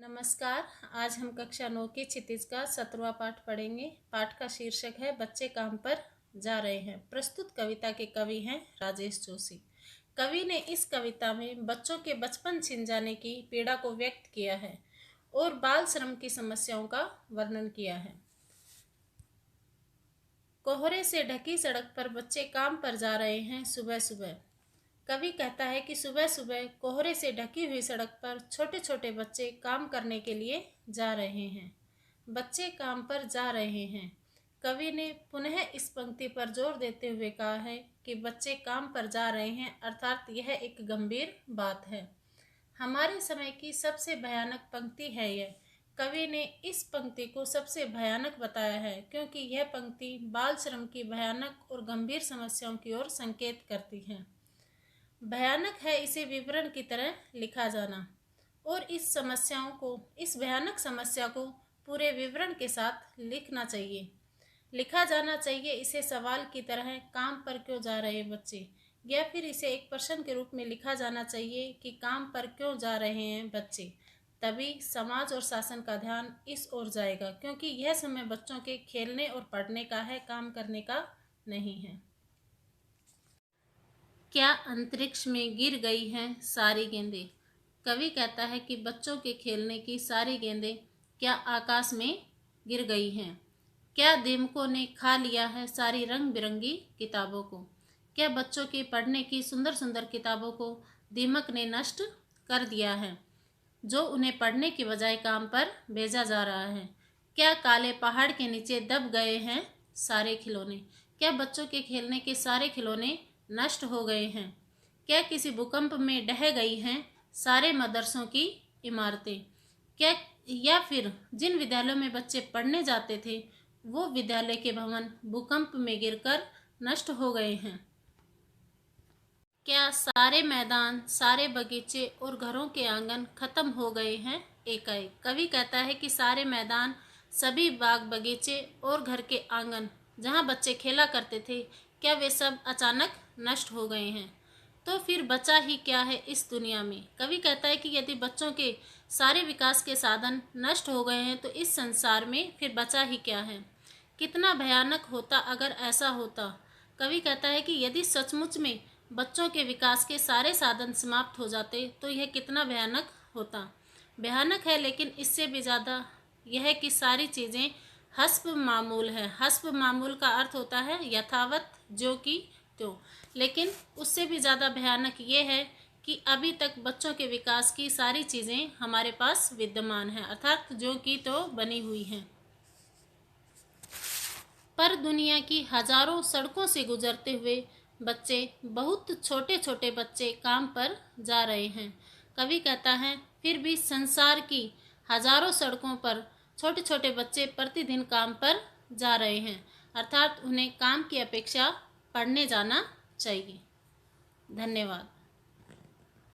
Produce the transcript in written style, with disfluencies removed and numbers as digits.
नमस्कार। आज हम कक्षा 9 की क्षितिज का 17वां पाठ पढ़ेंगे। पाठ का शीर्षक है बच्चे काम पर जा रहे हैं। प्रस्तुत कविता के कवि हैं राजेश जोशी। कवि ने इस कविता में बच्चों के बचपन छिन जाने की पीड़ा को व्यक्त किया है और बाल श्रम की समस्याओं का वर्णन किया है। कोहरे से ढकी सड़क पर बच्चे काम पर जा रहे हैं सुबह सुबह। कवि कहता है कि सुबह सुबह कोहरे से ढकी हुई सड़क पर छोटे छोटे बच्चे काम करने के लिए जा रहे हैं। बच्चे काम पर जा रहे हैं। कवि ने पुनः इस पंक्ति पर जोर देते हुए कहा है कि बच्चे काम पर जा रहे हैं, अर्थात यह एक गंभीर बात है। हमारे समय की सबसे भयानक पंक्ति है यह। कवि ने इस पंक्ति को सबसे भयानक बताया है क्योंकि यह पंक्ति बाल श्रम की भयानक और गंभीर समस्याओं की ओर संकेत करती है। भयानक है इसे विवरण की तरह लिखा जाना और इस भयानक समस्या को पूरे विवरण के साथ लिखा जाना चाहिए। इसे सवाल की तरह काम पर क्यों जा रहे बच्चे, या फिर इसे एक प्रश्न के रूप में लिखा जाना चाहिए कि काम पर क्यों जा रहे हैं बच्चे। तभी समाज और शासन का ध्यान इस ओर जाएगा, क्योंकि यह समय बच्चों के खेलने और पढ़ने का है, काम करने का नहीं है। क्या अंतरिक्ष में गिर गई हैं सारी गेंदें। कवि कहता है कि बच्चों के खेलने की सारी गेंदें क्या आकाश में गिर गई हैं। क्या दीमकों ने खा लिया है सारी रंग बिरंगी किताबों को। क्या बच्चों के पढ़ने की सुंदर सुंदर किताबों को दीमक ने नष्ट कर दिया है, जो उन्हें पढ़ने की बजाय काम पर भेजा जा रहा है। क्या काले पहाड़ के नीचे दब गए हैं सारे खिलौने। क्या बच्चों के खेलने के सारे खिलौने नष्ट हो गए हैं। क्या किसी भूकंप में ढह गई हैं सारे मदरसों की इमारतें। क्या या फिर जिन विद्यालयों में बच्चे पढ़ने जाते थे वो विद्यालय के भवन भूकंप में गिरकर नष्ट हो गए हैं। क्या सारे मैदान, सारे बगीचे और घरों के आंगन खत्म हो गए हैं एकाएक। कवि कहता है कि सारे मैदान, सभी बाग बगीचे और घर के आंगन जहां बच्चे खेला करते थे, क्या वे सब अचानक नष्ट हो गए हैं। तो फिर बचा ही क्या है इस दुनिया में। कवि कहता है कि यदि बच्चों के सारे विकास के साधन नष्ट हो गए हैं तो इस संसार में फिर बचा ही क्या है। कितना भयानक होता अगर ऐसा होता। कवि कहता है कि यदि सचमुच में बच्चों के विकास के सारे साधन समाप्त हो जाते तो यह कितना भयानक होता। भयानक है, लेकिन इससे भी ज़्यादा यह कि सारी चीज़ें हस्ब मामूल है। हस्ब मामूल का अर्थ होता है यथावत, जो कि तो। लेकिन उससे भी ज़्यादा भयानक ये है कि अभी तक बच्चों के विकास की सारी चीज़ें हमारे पास विद्यमान हैं, अर्थात जो कि तो बनी हुई हैं, पर दुनिया की हजारों सड़कों से गुजरते हुए बच्चे, बहुत छोटे छोटे बच्चे काम पर जा रहे हैं। कवि कहता है फिर भी संसार की हजारों सड़कों पर छोटे छोटे बच्चे प्रतिदिन काम पर जा रहे हैं, अर्थात उन्हें काम की अपेक्षा पढ़ने जाना चाहिए। धन्यवाद।